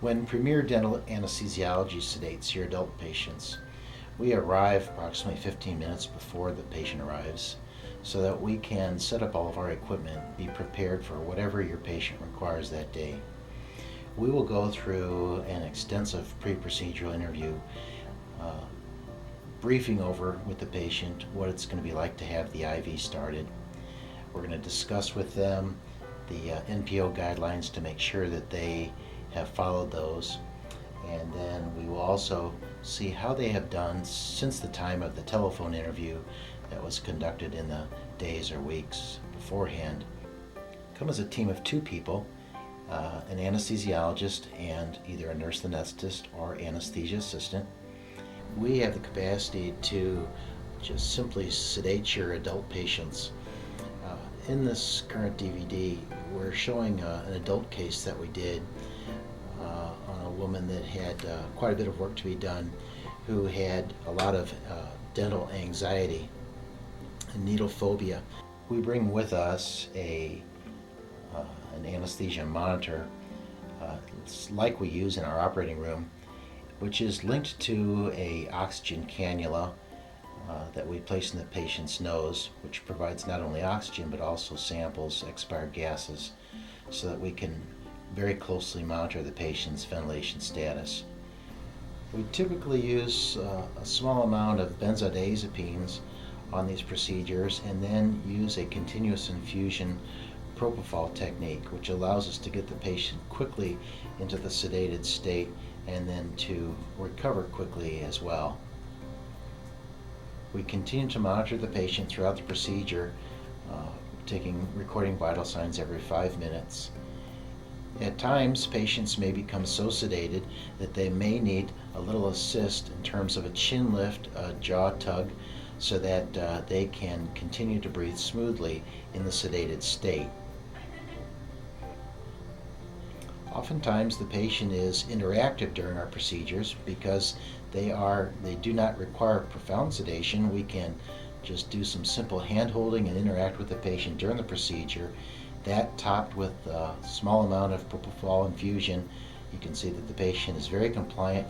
When Premier Dental Anesthesiology sedates your adult patients, we arrive approximately 15 minutes before the patient arrives so that we can set up all of our equipment, be prepared for whatever your patient requires that day. We will go through an extensive pre-procedural interview, uh, briefing over with the patient what it's going to be like to have the IV started. We're going to discuss with them the NPO guidelines to make sure that they have followed those, and then we will also see how they have done since the time of the telephone interview that was conducted in the days or weeks beforehand. Come as a team of 2 people, an anesthesiologist and either a nurse anesthetist or anesthesia assistant. We have the capacity to just simply sedate your adult patients. In this current DVD, we're showing an adult case that we did on a woman that had quite a bit of work to be done, who had a lot of dental anxiety and needle phobia. We bring with us an anesthesia monitor, it's like we use in our operating room, which is linked to a oxygen cannula that we place in the patient's nose, which provides not only oxygen but also samples expired gases, so that we can very closely monitor the patient's ventilation status. We typically use a small amount of benzodiazepines on these procedures, and then use a continuous infusion propofol technique, which allows us to get the patient quickly into the sedated state and then to recover quickly as well. We continue to monitor the patient throughout the procedure, recording vital signs every 5 minutes. At times, patients may become so sedated that they may need a little assist in terms of a chin lift, a jaw tug, so that they can continue to breathe smoothly in the sedated state. Oftentimes the patient is interactive during our procedures because they do not require profound sedation. We can just do some simple hand holding and interact with the patient during the procedure. That topped with a small amount of propofol infusion, you can see that the patient is very compliant,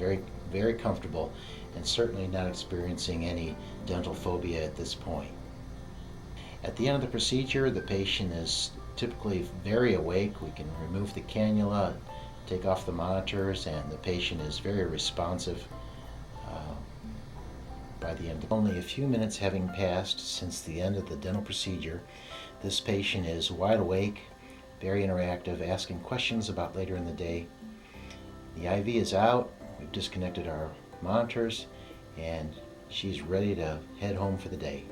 very comfortable, and certainly not experiencing any dental phobia at this point. At the end of the procedure, the patient is typically very awake. We can remove the cannula, take off the monitors, and the patient is very responsive by the end. Only a few minutes having passed since the end of the dental procedure, this patient is wide awake, very interactive, asking questions about later in the day. The IV is out, we've disconnected our monitors, and she's ready to head home for the day.